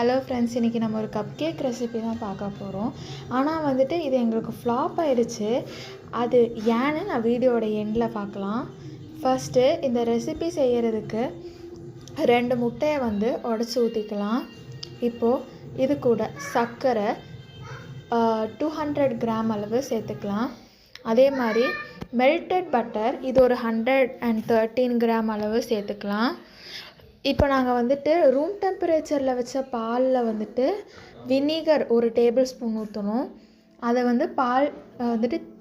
Hello friends, இன்றைக்கி நம்ம ஒரு கப் கேக் ரெசிபி தான் பார்க்க போகிறோம். ஆனால் வந்துட்டு இது எங்களுக்கு ஃப்ளாப் ஆயிடுச்சு. அது ஏன்னு நான் வீடியோட எண்டில் பார்க்கலாம். ஃபஸ்ட்டு இந்த ரெசிபி செய்கிறதுக்கு 2 முட்டையை உடச்சி ஊற்றிக்கலாம். இப்போது இது கூட சர்க்கரை 200 கிராம் அளவு சேர்த்துக்கலாம். அதே மாதிரி மெல்டட் பட்டர் இது ஒரு 113 கிராம் அளவு சேர்த்துக்கலாம். இப்போ நாங்கள் ரூம் டெம்பரேச்சரில் வச்ச பாலில் வினிகர் 1 டேபிள் ஸ்பூன் ஊற்றணும். அதை பால்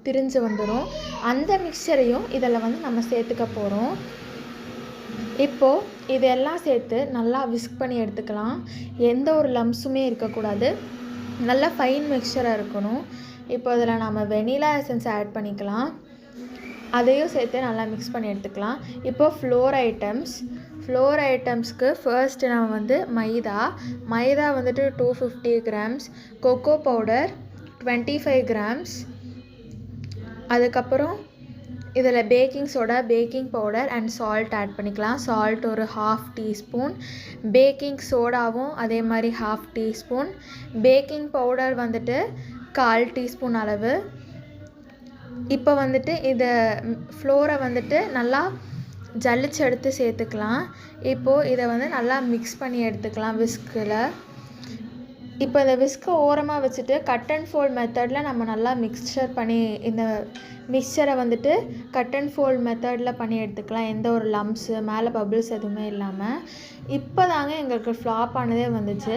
திரிஞ்சு வந்துடும். அந்த மிக்சரையும் இதில் நம்ம சேர்த்துக்க போகிறோம். இப்போது இதெல்லாம் சேர்த்து நல்லா விஸ்க் பண்ணி எடுத்துக்கலாம். எந்த ஒரு லம்ஸுமே இருக்கக்கூடாது. நல்லா ஃபைன் மிக்சராக இருக்கணும். இப்போ இதில் நம்ம வெனிலா எசன்ஸ் ஆட் பண்ணிக்கலாம். அதையும் சேர்த்து நல்லா மிக்ஸ் பண்ணி எடுத்துக்கலாம். இப்போது ஃப்ளோர் ஐட்டம்ஸ்க்கு ஃபர்ஸ்ட் நம்ம maida 250 grams, cocoa powder 25 grams, அதுக்கப்புறம் இதில் baking soda, baking powder and salt add பண்ணிக்கலாம். சால்ட் ஒரு 1/2 டீஸ்பூன், பேக்கிங் சோடாவும் அதே மாதிரி 1/2 டீஸ்பூன், பேக்கிங் பவுடர் 1/4 டீஸ்பூன் அளவு. இப்போ இதை ஃப்ளோரை நல்லா ஜல்லிச்சு எடுத்து சேர்த்துக்கலாம். இப்போது இதை நல்லா மிக்ஸ் பண்ணி எடுத்துக்கலாம் விஸ்கில். இப்போ இந்த விஸ்கை ஓரமாக வச்சுட்டு கட் அண்ட் ஃபோல்ட் மெத்தடில் நம்ம நல்லா இந்த மிக்சரை கட் அண்ட் ஃபோல்ட் மெத்தடில் பண்ணி எடுத்துக்கலாம். எந்த ஒரு லம்ஸு மேலே பபிள்ஸ் எதுவுமே இல்லாமல். இப்போ தாங்க எங்களுக்கு ஃப்ளாப் ஆனதே வந்துச்சு.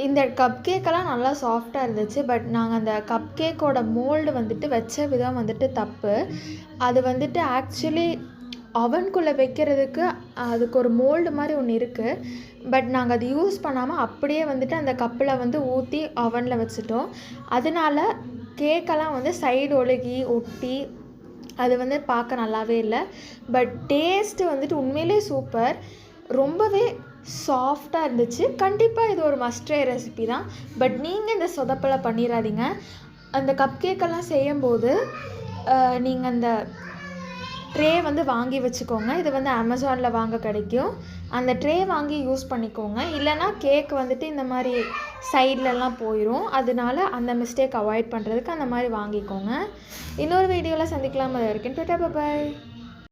இந்த கப் கேக்கெல்லாம் நல்லா சாஃப்டாக இருந்துச்சு. பட் நாங்கள் அந்த கப் கேக்கோட மோல்டு வச்ச விதம் தப்பு. அது ஆக்சுவலி அவனுக்குள்ளே வைக்கிறதுக்கு அதுக்கு ஒரு மோல்டு மாதிரி ஒன்று இருக்குது. பட் நாங்கள் அது யூஸ் பண்ணாமல் அப்படியே அந்த கப்பில் ஊற்றி அவனில் வச்சுட்டோம். அதனால கேக்கெல்லாம் சைடு ஒட்டி அது பார்க்க நல்லாவே இல்லை. பட் டேஸ்ட்டு உண்மையிலே சூப்பர், ரொம்பவே சாஃப்டாக இருந்துச்சு. கண்டிப்பாக இது ஒரு மஸ்ட் ட்ரை ரெசிபி தான். பட் நீங்கள் இந்த சொதப்பலை பண்ணிடாதீங்க. அந்த கப் கேக்கெல்லாம் செய்யும்போது நீங்கள் அந்த ட்ரே வாங்கி வச்சுக்கோங்க. இது அமேசானில் வாங்க கிடைக்கும். அந்த ட்ரே வாங்கி யூஸ் பண்ணிக்கோங்க. இல்லைனா கேக் இந்த மாதிரி சைட்லலாம் போயிடும். அதனால அந்த மிஸ்டேக் அவாய்ட் பண்ணுறதுக்கு அந்த மாதிரி வாங்கிக்கோங்க. இன்னொரு வீடியோவில் சந்திக்கலாம். அது வரைக்கும் டாடா, பை பாய்.